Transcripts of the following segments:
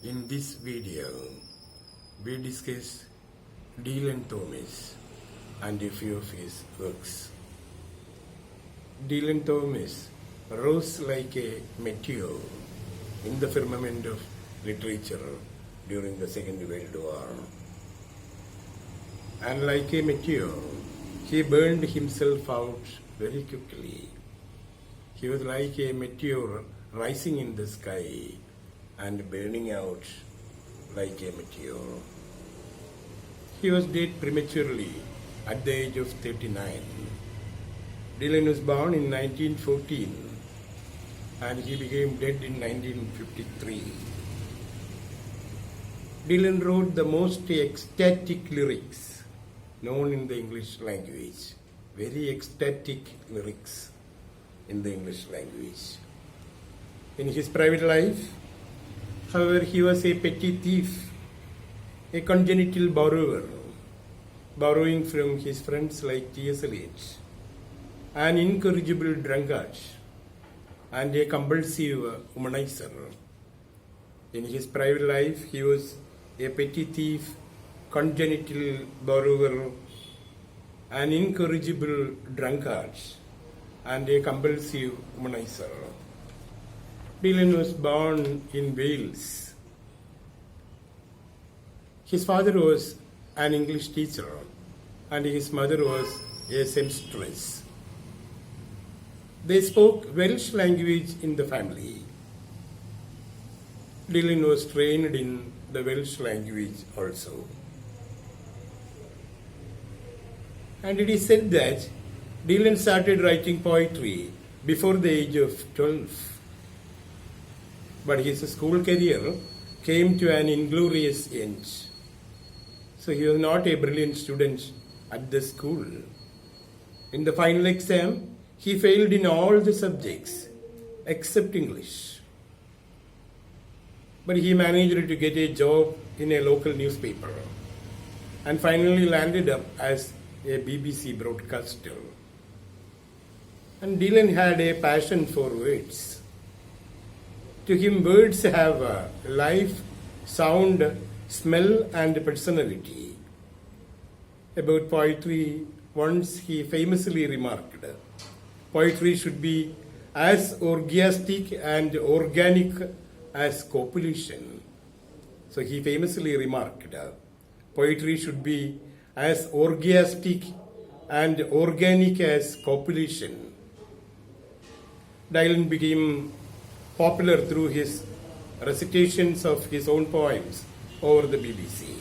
In this video, we discuss Dylan Thomas and a few of his works. Dylan Thomas rose like a meteor in the firmament of literature during the Second World War. And like a meteor, he burned himself out very quickly. He was like a meteor rising in the sky and burning out like a meteor. He was dead prematurely at the age of 39. Dylan was born in 1914 and he became dead in 1953. Dylan wrote the most ecstatic lyrics known in the English language. Very ecstatic lyrics in the English language. In his private life, however, he was a petty thief, a congenital borrower, borrowing from his friends like T.S. Eliot, an incorrigible drunkard, and a compulsive womanizer. In his private life, he was a petty thief, congenital borrower, an incorrigible drunkard, and a compulsive womanizer. Dylan was born in Wales. His father was an English teacher and his mother was a seamstress. They spoke Welsh language in the family. Dylan was trained in the Welsh language also. And it is said that Dylan started writing poetry before the age of 12. But his school career came to an inglorious end. So he was not a brilliant student at the school. In the final exam, he failed in all the subjects except English. But he managed to get a job in a local newspaper and finally landed up as a BBC broadcaster. And Dylan had a passion for words. To him, words have life, sound, smell, and personality. About poetry, once he famously remarked, poetry should be as orgiastic and organic as copulation. So he famously remarked, poetry should be as orgiastic and organic as copulation. Dylan became popular through his recitations of his own poems over the BBC.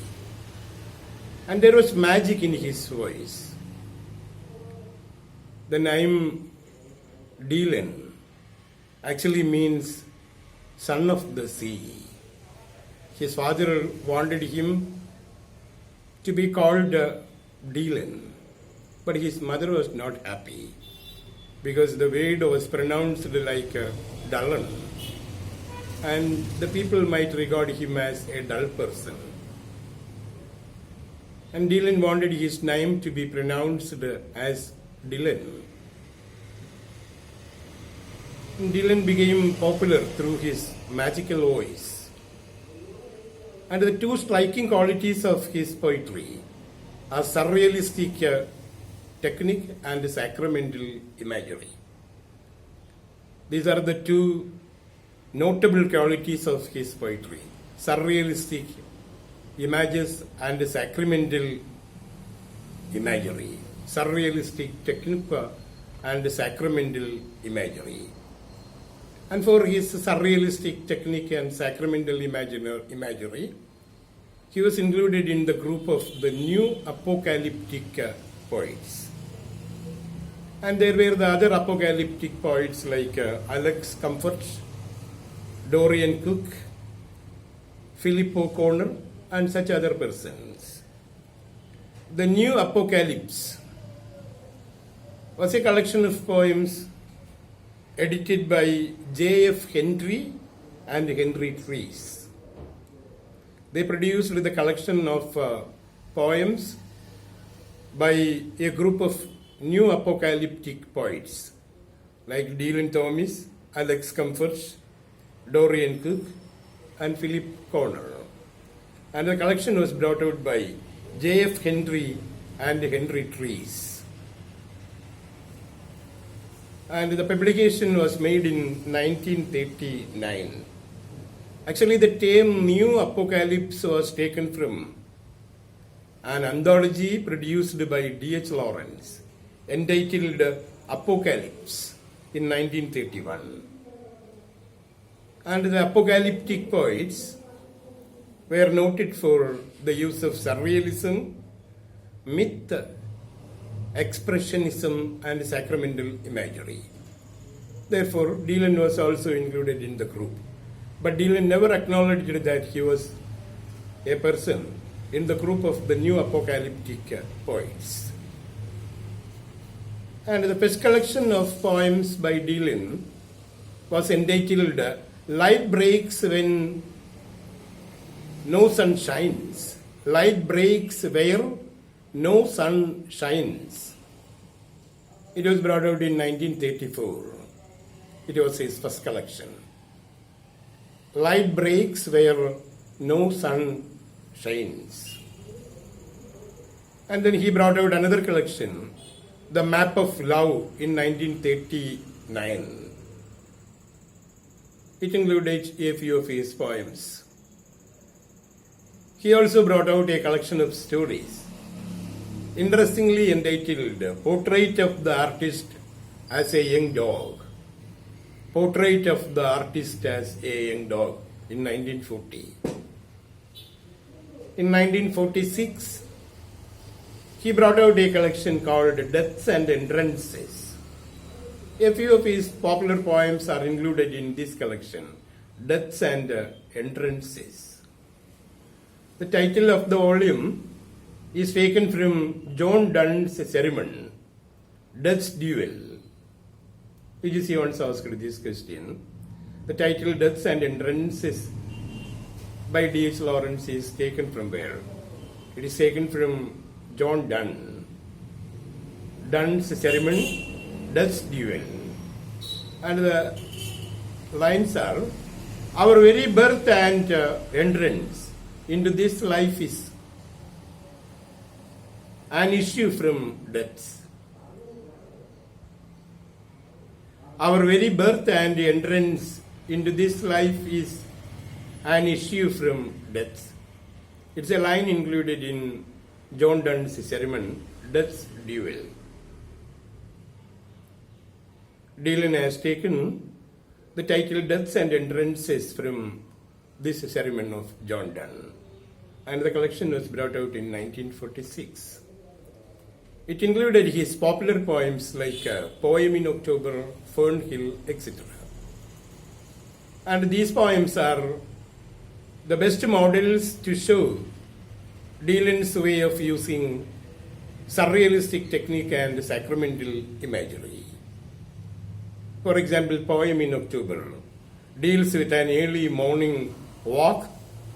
And there was magic in his voice. The name Dylan actually means son of the sea. His father wanted him to be called Dylan, but his mother was not happy because the word was pronounced like Dullan, and the people might regard him as a dull person. And Dylan wanted his name to be pronounced as Dylan. And Dylan became popular through his magical voice. And the two striking qualities of his poetry are surrealistic technique and sacramental imagery. These are the two notable qualities of his poetry: surrealistic images and sacramental imagery. Surrealistic technique and sacramental imagery. And for his surrealistic technique and sacramental imagery, he was included in the group of the new apocalyptic poets. And there were the other apocalyptic poets like Alex Comfort, Dorian Cook, Philip O'Connor, and such other persons. The New Apocalypse was a collection of poems edited by J.F. Henry and Henry Trees. They produced the collection of poems by a group of new apocalyptic poets like Dylan Thomas, Alex Comfort, Dorian Cook, and Philip Corner. And the collection was brought out by J.F. Henry and Henry Trees. And the publication was made in 1939. Actually, the term New Apocalypse was taken from an anthology produced by D.H. Lawrence entitled Apocalypse in 1931. And the apocalyptic poets were noted for the use of surrealism, myth, expressionism, and sacramental imagery. Therefore, Dylan was also included in the group. But Dylan never acknowledged that he was a person in the group of the New Apocalyptic poets. And the first collection of poems by Dylan was entitled Light Breaks When No Sun Shines. Light breaks where no sun shines. It was brought out in 1934. It was his first collection. Light breaks where no sun shines. And then he brought out another collection, The Map of Love, in 1939. It included a few of his poems. He also brought out a collection of stories, interestingly entitled Portrait of the Artist as a Young Dog. Portrait of the Artist as a Young Dog in 1940. In 1946, he brought out a collection called Deaths and Entrances. A few of his popular poems are included in this collection, Deaths and Entrances. The title of the volume is taken from John Donne's sermon, Death's Duel. UGC once asked this question. The title Deaths and Entrances by D.H. Lawrence is taken from where? It is taken from John Donne. Donne's sermon, Death's Duel. And the lines are, our very birth and entrance into this life is an issue from death. Our very birth and entrance into this life is an issue from death. It's a line included in John Donne's sermon, Death's Duel. Dylan has taken the title Deaths and Entrances from this sermon of John Donne, and the collection was brought out in 1946. It included his popular poems like Poem in October, Fern Hill, etc. And these poems are the best models to show Dylan's way of using surrealistic technique and sacramental imagery. For example, Poem in October deals with an early morning walk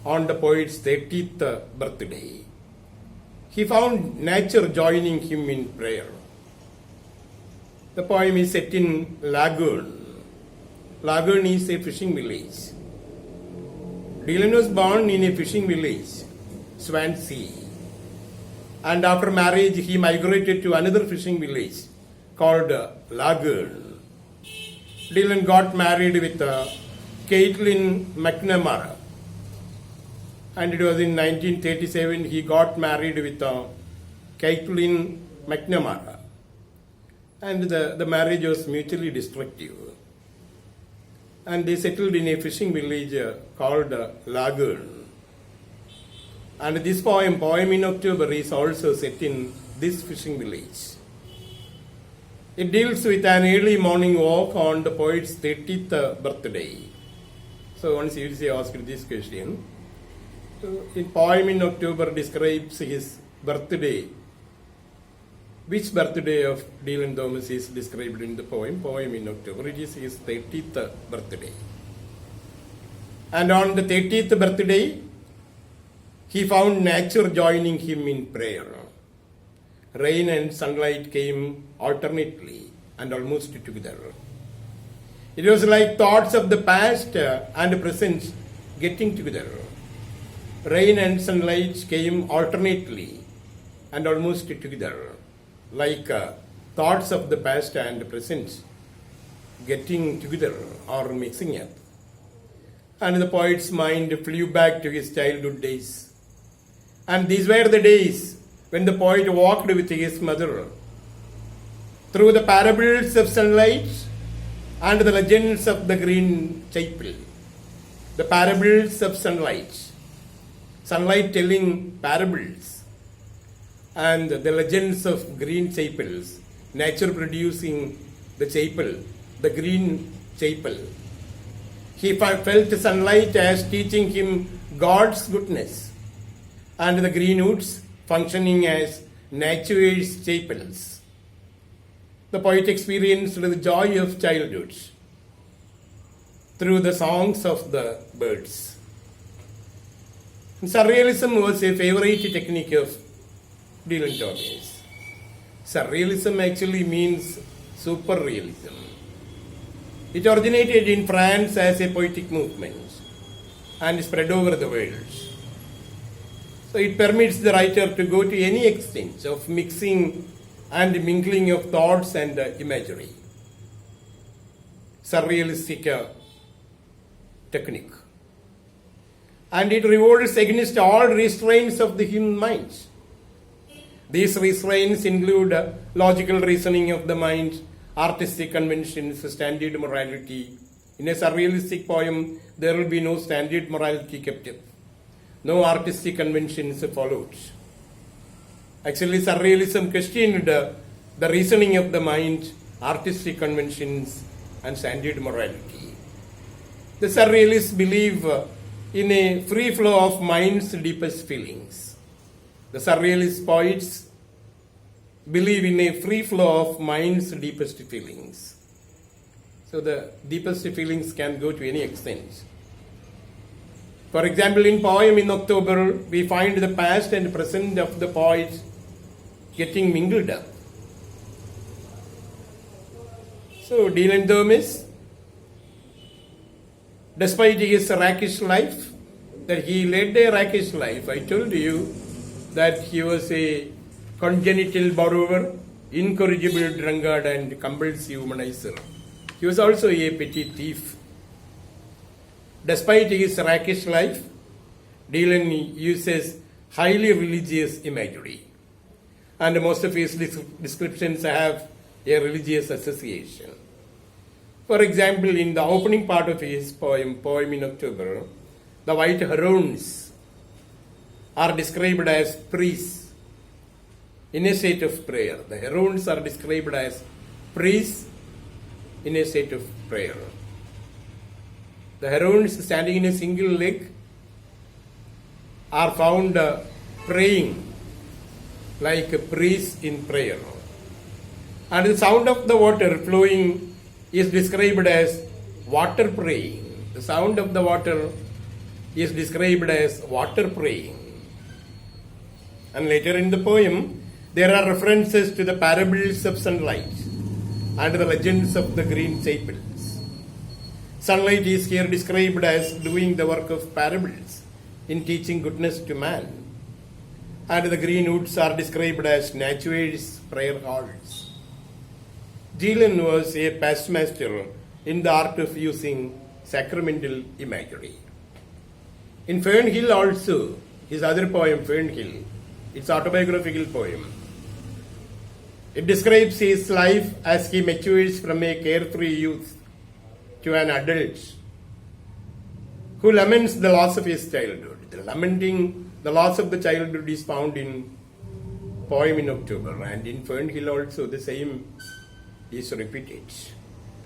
on the poet's 30th birthday. He found nature joining him in prayer. The poem is set in Lagoon. Lagoon is a fishing village. Dylan was born in a fishing village, Swansea. And after marriage, he migrated to another fishing village called Lagoon. Dylan got married with Caitlin McNamara. And it was in 1937 he got married with Caitlin McNamara. And the marriage was mutually destructive. And they settled in a fishing village called Lagoon. And this poem, Poem in October, is also set in this fishing village. It deals with an early morning walk on the poet's 30th birthday. So once you asked this question, in Poem in October describes his birthday. Which birthday of Dylan Thomas is described in the poem? Poem in October. It is his 30th birthday. And on the 30th birthday, he found nature joining him in prayer. Rain and sunlight came alternately and almost together. It was like thoughts of the past and present getting together. Rain and sunlight came alternately and almost together, like thoughts of the past and present getting together or mixing up. And the poet's mind flew back to his childhood days. And these were the days when the poet walked with his mother through the parables of sunlight and the legends of the green chapel. The parables of sunlight. Sunlight telling parables. And the legends of green chapels. Nature producing the chapel, the green chapel. He felt sunlight as teaching him God's goodness, and the green woods functioning as nature's chapels. The poet experienced the joy of childhood through the songs of the birds. Surrealism was a favorite technique of Dylan Thomas. Surrealism actually means superrealism. It originated in France as a poetic movement and spread over the world. So it permits the writer to go to any extent of mixing and mingling of thoughts and imagery. Surrealistic technique. And it revolts against all restraints of the human mind. These restraints include logical reasoning of the mind, artistic conventions, standard morality. In a surrealistic poem, there will be no standard morality kept up. No artistic conventions followed. Actually, surrealism questioned the reasoning of the mind, artistic conventions, and standard morality. The surrealists believe in a free flow of mind's deepest feelings. The surrealist poets believe in a free flow of mind's deepest feelings. So the deepest feelings can go to any extent. For example, in poem in October, we find the past and present of the poet getting mingled up. So Dylan Thomas, despite his rakish life, that he led a rakish life, I told you that he was a congenital borrower, incorrigible drunkard, and compulsive womanizer. He was also a petty thief. Despite his rakish life, Dylan uses highly religious imagery, and most of his descriptions have a religious association. For example, in the opening part of his poem in October, the white herons are described as priests in a state of prayer. The herons are described as priests in a state of prayer. The herons standing in a single leg are found praying like a priest in prayer. And the sound of the water flowing is described as water praying. The sound of the water is described as water praying. And later in the poem, there are references to the parables of sunlight and the legends of the green chapels. Sunlight is here described as doing the work of parables in teaching goodness to man. And the green woods are described as nature's prayer halls. Dylan was a past master in the art of using sacramental imagery. In Fernhill also, his other poem, Fernhill, it's autobiographical poem. It describes his life as he matures from a carefree youth to an adult who laments the loss of his childhood. The lamenting the loss of the childhood is found in poem in October, and in Fernhill also the same is repeated.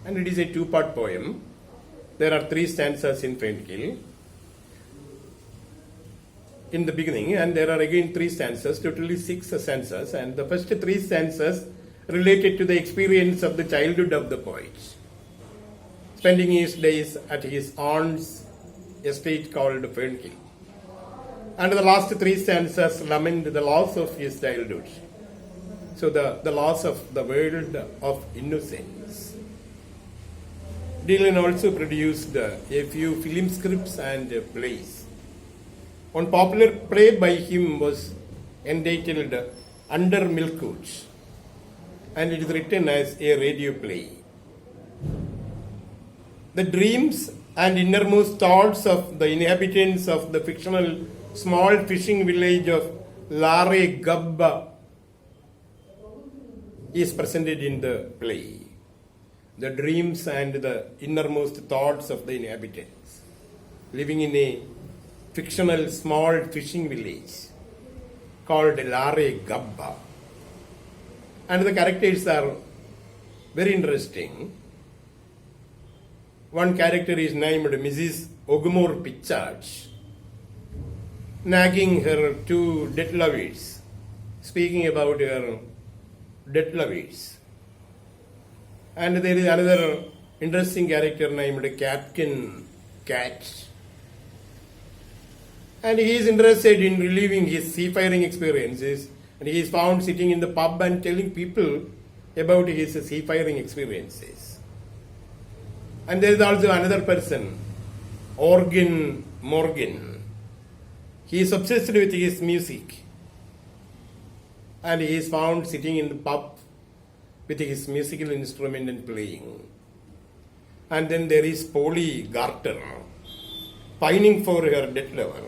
And it is a two-part poem. There are 3 stanzas in Fernhill in the beginning, and there are again 3 stanzas, totally 6 stanzas, and the first 3 stanzas related to the experience of the childhood of the poet, spending his days at his aunt's estate called Fernhill. And the last 3 stanzas lament the loss of his childhood. So the loss of the world of innocence. Dylan also produced a few film scripts and plays. One popular play by him was entitled Under Milkwood, and it is written as a radio play. The dreams and innermost thoughts of the inhabitants of the fictional small fishing village of Lare Gabba is presented in the play. The dreams and the innermost thoughts of the inhabitants living in a fictional small fishing village called Lare Gabba. And the characters are very interesting. One character is named Mrs. Ogmore Pitchard, nagging her two dead lovers, speaking about her dead lovers. And there is another interesting character named Captain Cat. And he is interested in reliving his seafaring experiences. And he is found sitting in the pub and telling people about his seafaring experiences. And there is also another person, Organ Morgan. He is obsessed with his music. And he is found sitting in the pub with his musical instrument and playing. And then there is Polly Garter, pining for her dead lover.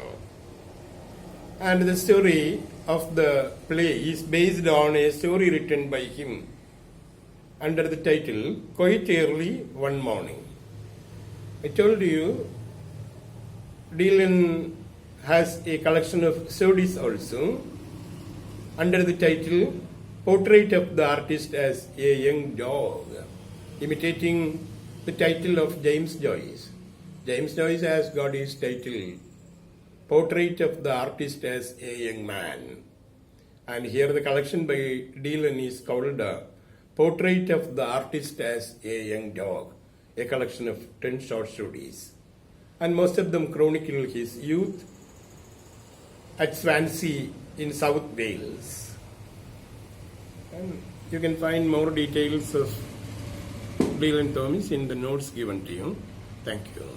And the story of the play is based on a story written by him under the title Quite Early One Morning. I told you Dylan has a collection of stories also under the title Portrait of the Artist as a Young Dog, imitating the title of James Joyce. James Joyce has got his title Portrait of the Artist as a Young Man. And here the collection by Dylan is called Portrait of the Artist as a Young Dog, a collection of 10 short stories. And most of them chronicle his youth at Swansea in South Wales. And you can find more details of Dylan Thomas in the notes given to you. Thank you.